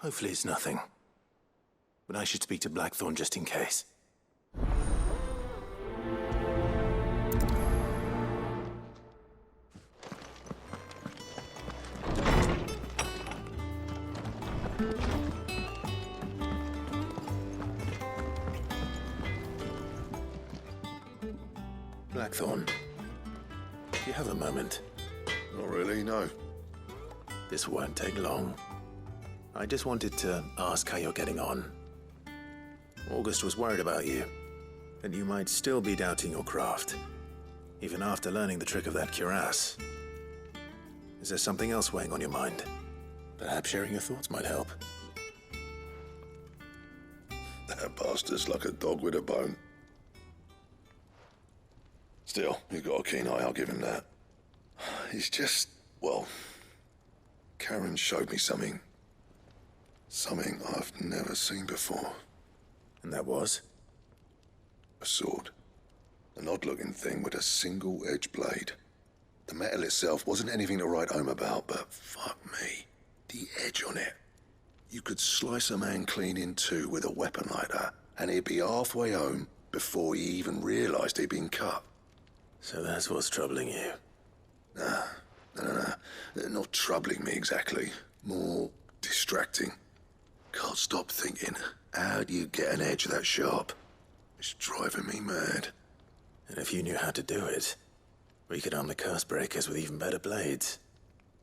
Hopefully it's nothing. But I should speak to Blackthorn just in case. Blackthorn, do you have a moment? Not really, no. This won't take long. I just wanted to ask how you're getting on. August was worried about you, that you might still be doubting your craft, even after learning the trick of that cuirass. Is there something else weighing on your mind? Perhaps sharing your thoughts might help. That bastard's like a dog with a bone. Still, he's got a keen eye, I'll give him that. He's just, well, Karen showed me something. Something I've never seen before. And that was? A sword. An odd-looking thing with a single-edged blade. The metal itself wasn't anything to write home about, but fuck me. The edge on it. You could slice a man clean in two with a weapon like that, and he'd be halfway home before he even realized he'd been cut. So that's what's troubling you? No. Not troubling me exactly. More distracting. Can't stop thinking, how do you get an edge that sharp? It's driving me mad. And if you knew how to do it, we could arm the curse breakers with even better blades.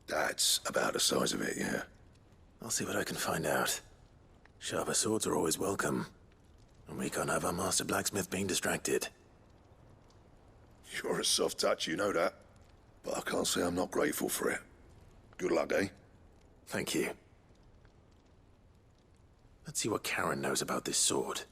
That's about the size of it, yeah. I'll see what I can find out. Sharper swords are always welcome. And we can't have our master blacksmith being distracted. You're a soft touch, you know that. But I can't say I'm not grateful for it. Good luck, eh? Thank you. Let's see what Karen knows about this sword.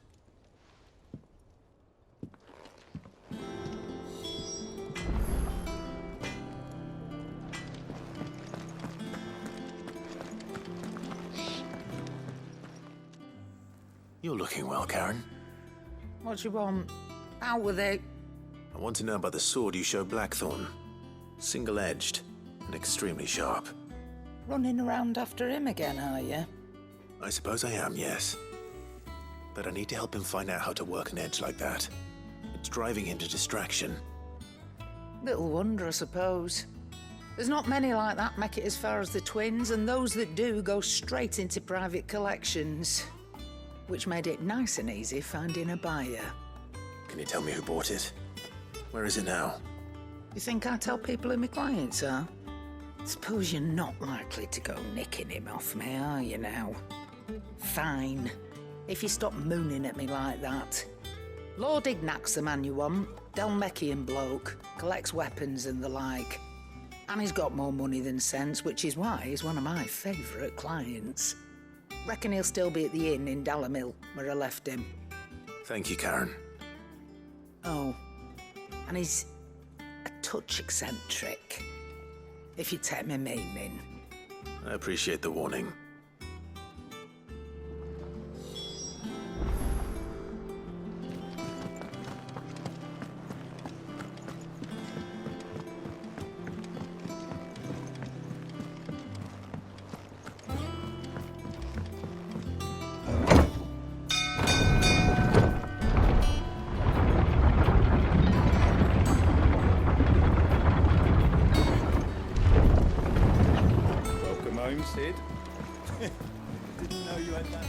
You're looking well, Karen. What do you want? Out with it. I want to know about the sword you showed Blackthorn. Single-edged and extremely sharp. Running around after him again, are you? I suppose I am, yes. But I need to help him find out how to work an edge like that. It's driving him to distraction. Little wonder, I suppose. There's not many like that make it as far as the twins, and those that do go straight into private collections. Which made it nice and easy finding a buyer. Can you tell me who bought it? Where is it now? You think I tell people who my clients are? Suppose you're not likely to go nicking him off me, are you now? Fine. If you stop mooning at me like that. Lord Ignac's the man you want. Delmecian bloke. Collects weapons and the like. And he's got more money than sense, which is why he's one of my favourite clients. Reckon he'll still be at the inn in Dalamil, where I left him. Thank you, Karen. Oh, and he's a touch eccentric, if you take my meaning. I appreciate the warning. Sid. Didn't know you had that.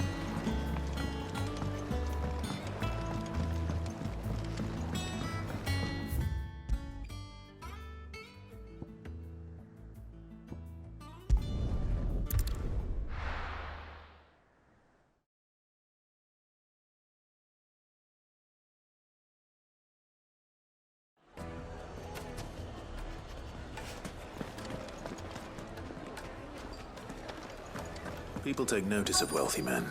People take notice of wealthy men.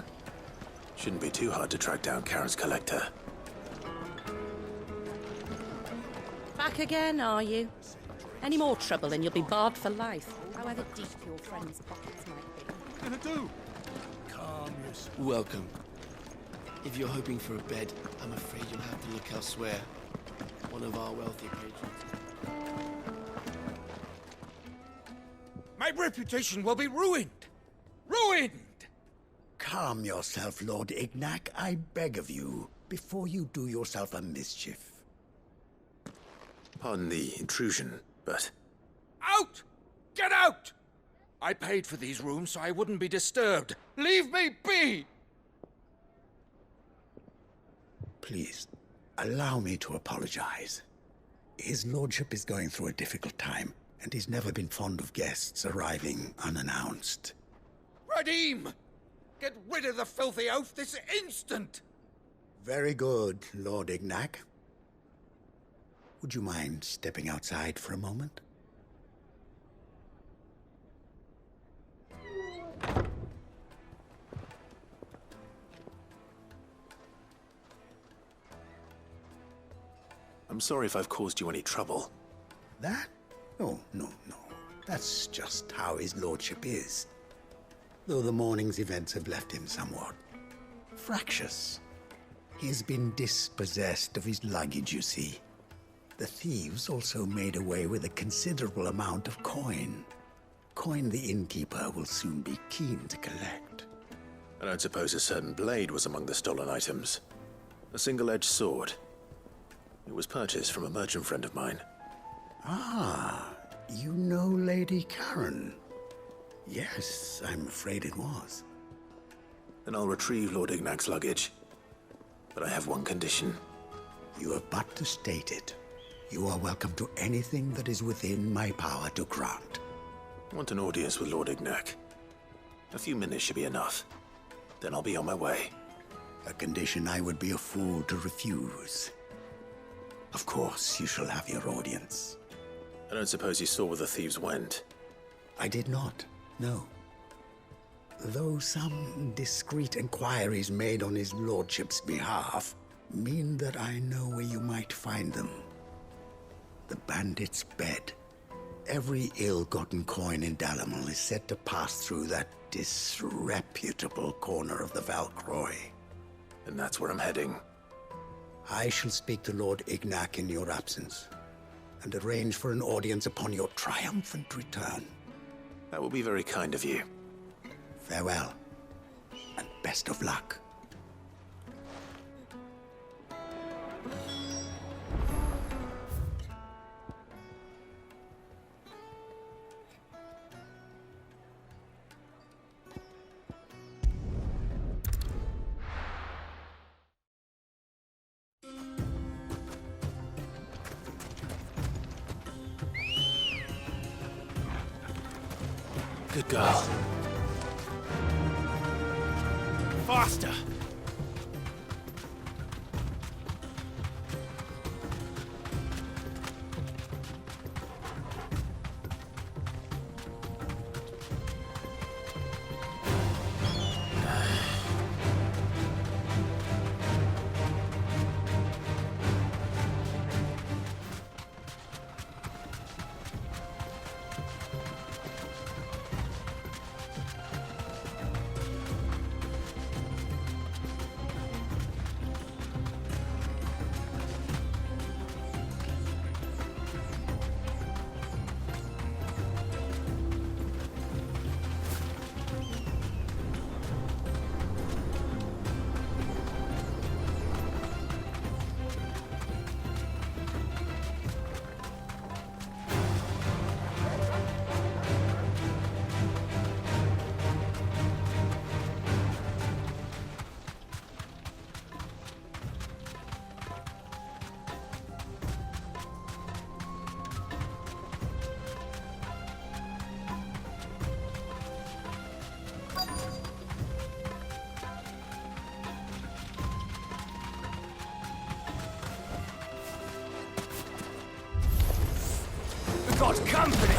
Shouldn't be too hard to track down Karen's collector. Back again, are you? Any more trouble and you'll be barred for life, however deep your friends' pockets might be. What are you gonna do? Calm yourself. Welcome. If you're hoping for a bed, I'm afraid you'll have to look elsewhere. One of our wealthy patrons. My reputation will be ruined! Ruined! calm yourself, Lord Ignac, I beg of you, before you do yourself a mischief. Pardon the intrusion, but Out! Get out! I paid for these rooms so I wouldn't be disturbed. Leave me be! Please, allow me to apologize. His lordship is going through a difficult time, and he's never been fond of guests arriving unannounced. Radim! Get rid of the filthy oaf this instant! Very good, Lord Ignac. Would you mind stepping outside for a moment? I'm sorry if I've caused you any trouble. That? Oh, no. That's just how his lordship is. Though the morning's events have left him somewhat fractious. He has been dispossessed of his luggage, you see. The thieves also made away with a considerable amount of coin. Coin the innkeeper will soon be keen to collect. I don't suppose a certain blade was among the stolen items. A single-edged sword. It was purchased from a merchant friend of mine. Ah, you know Lady Karen. Yes, I'm afraid it was. Then I'll retrieve Lord Ignac's luggage. But I have one condition. You have but to state it. You are welcome to anything that is within my power to grant. I want an audience with Lord Ignac. A few minutes should be enough. Then I'll be on my way. A condition I would be a fool to refuse. Of course, you shall have your audience. I don't suppose you saw where the thieves went. I did not, no. Though some discreet inquiries made on his lordship's behalf mean that I know where you might find them. The bandit's bed. Every ill-gotten coin in Dalamel is said to pass through that disreputable corner of the Valcroy. And that's where I'm heading. I shall speak to Lord Ignac in your absence, and arrange for an audience upon your triumphant return. That will be very kind of you. Farewell, and best of luck. Good girl. Faster! Got company!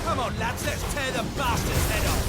Come on, lads, let's tear the bastard's head off!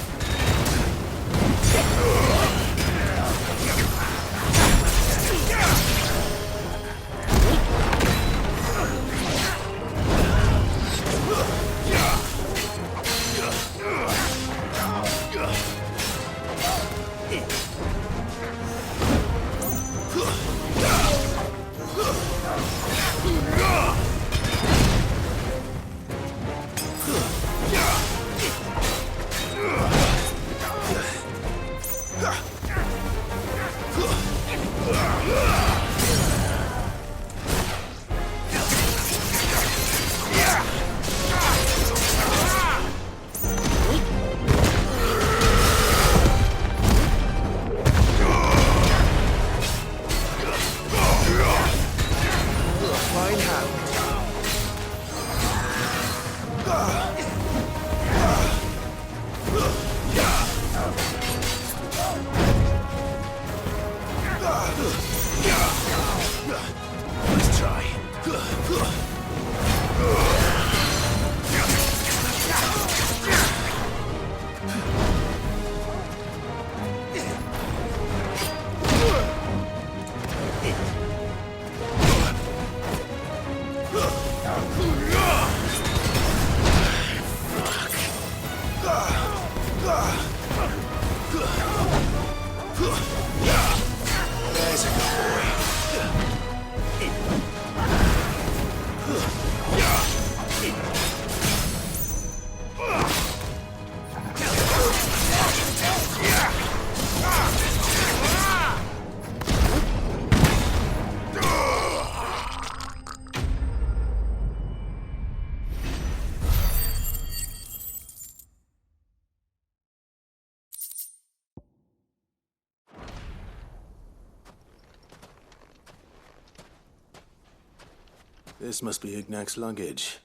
This must be Ignac's luggage.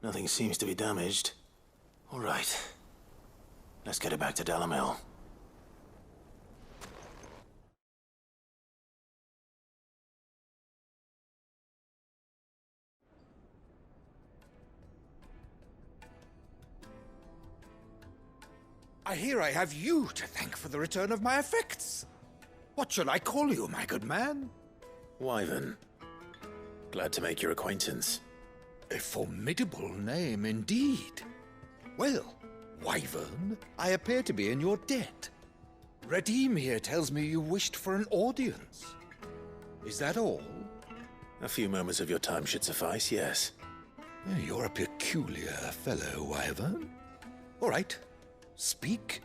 Nothing seems to be damaged. All right. Let's get it back to Dalamil. I hear I have you to thank for the return of my effects. What shall I call you, my good man? Wyvern. Glad to make your acquaintance. A formidable name indeed. Well, Wyvern, I appear to be in your debt. Redeem here tells me you wished for an audience. Is that all? A few moments of your time should suffice, yes. You're a peculiar fellow, Wyvern. All right, speak.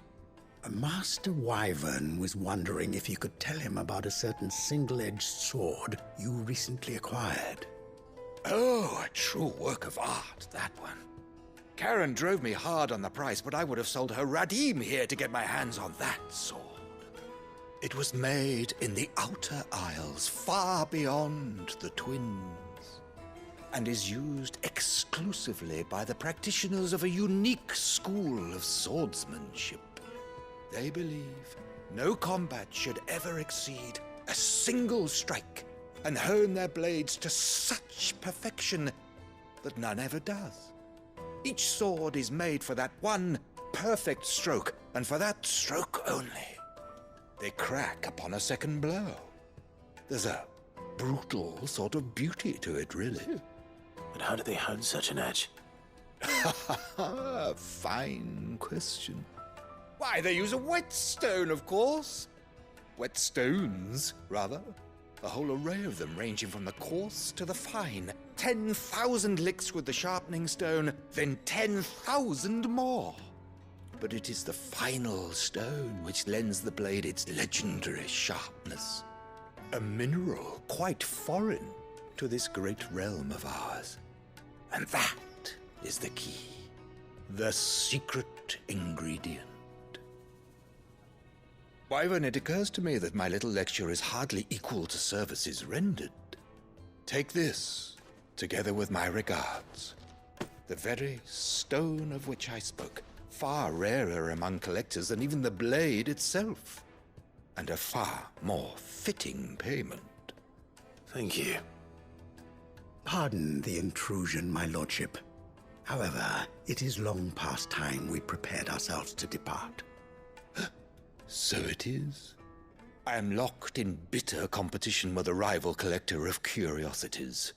Master Wyvern was wondering if you could tell him about a certain single-edged sword you recently acquired. Oh, a true work of art, that one. Karen drove me hard on the price, but I would have sold her Radim here to get my hands on that sword. It was made in the Outer Isles, far beyond the Twins, and is used exclusively by the practitioners of a unique school of swordsmanship. They believe no combat should ever exceed a single strike, and hone their blades to such perfection that none ever does. Each sword is made for that one perfect stroke, and for that stroke only. They crack upon a second blow. There's a brutal sort of beauty to it, really. But how do they hone such an edge? Fine question. Why, they use a whetstone, of course. Whetstones, rather. A whole array of them, ranging from the coarse to the fine. 10,000 licks with the sharpening stone, then 10,000 more. But it is the final stone which lends the blade its legendary sharpness. A mineral quite foreign to this great realm of ours. And that is the key. The secret ingredient. Wyvern, it occurs to me that my little lecture is hardly equal to services rendered. Take this, together with my regards. The very stone of which I spoke, far rarer among collectors than even the blade itself, and a far more fitting payment. Thank you. Pardon the intrusion, my lordship. However, it is long past time we prepared ourselves to depart. So it is. I am locked in bitter competition with a rival collector of curiosities.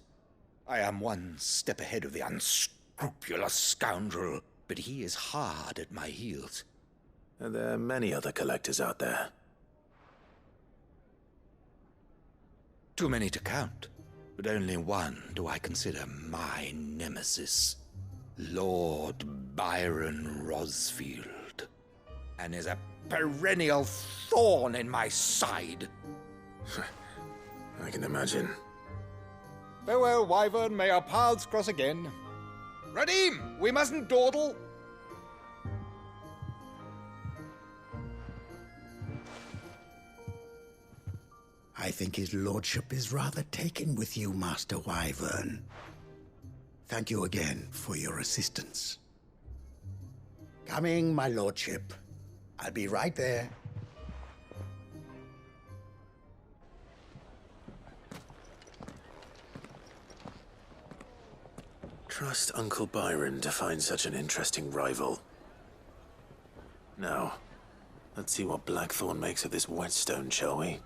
I am one step ahead of the unscrupulous scoundrel, but he is hard at my heels. Are there many other collectors out there? Too many to count, but only one do I consider my nemesis. Lord Byron Rosfield, and is a perennial thorn in my side. I can imagine. Farewell, Wyvern. May our paths cross again. Radim, we mustn't dawdle. I think his lordship is rather taken with you, Master Wyvern. Thank you again for your assistance. Coming, my lordship. I'll be right there. Trust Uncle Byron to find such an interesting rival. Now, let's see what Blackthorn makes of this whetstone, shall we?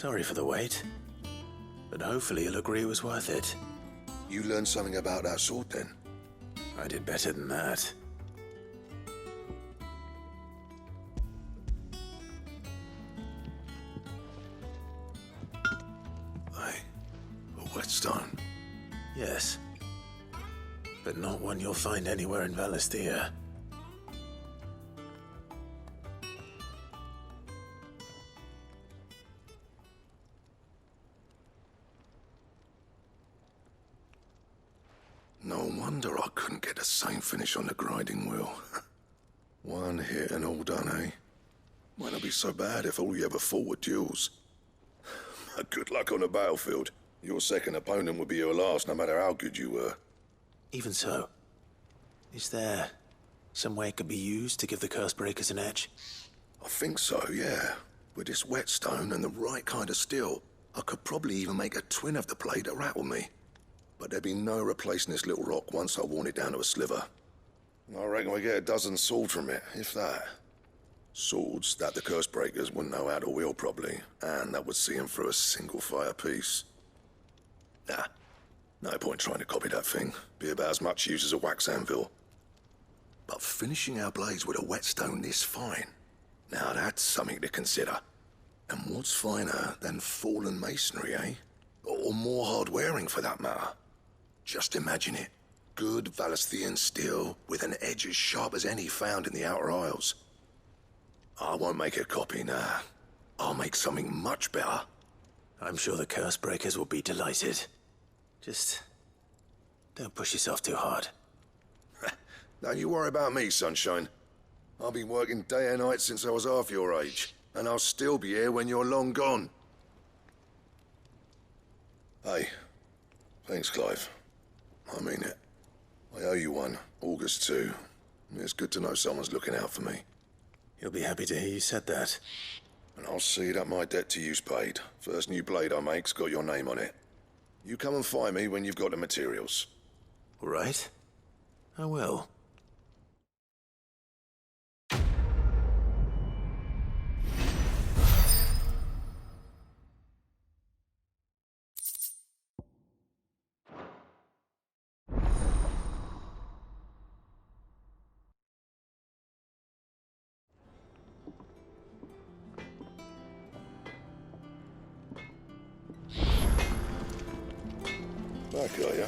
Sorry for the wait. But hopefully you'll agree it was worth it. You learned something about that sword then? I did better than that. Hey, a whetstone? Yes. But not one you'll find anywhere in Valisthea. No wonder I couldn't get the same finish on the grinding wheel. One hit and all done, eh? Might not be so bad if all you ever fought were duels. Good luck on the battlefield. Your second opponent would be your last, no matter how good you were. Even so, is there some way it could be used to give the curse breakers an edge? I think so, yeah. With this whetstone and the right kind of steel, I could probably even make a twin of the blade that rattled me. But there'd be no replacing this little rock once I worn it down to a sliver. I reckon we get a dozen swords from it, if that. Swords that the curse breakers wouldn't know how to wield properly, and that would see them through a single fire piece. Nah, no point trying to copy that thing. Be about as much use as a wax anvil. But finishing our blades with a whetstone this fine, now that's something to consider. And what's finer than fallen masonry, eh? Or more hard-wearing, for that matter. Just imagine it. Good Valisthean steel with an edge as sharp as any found in the Outer Isles. I won't make a copy, nah. I'll make something much better. I'm sure the curse breakers will be delighted. Just don't push yourself too hard. Don't you worry about me, sunshine. I've been working day and night since I was half your age, and I'll still be here when you're long gone. Hey, thanks, Clive. I mean it. I owe you one, August too. It's good to know someone's looking out for me. He'll be happy to hear you said that. And I'll see that my debt to you's paid. First new blade I make's got your name on it. You come and find me when you've got the materials. All right? I will. Back, are ya?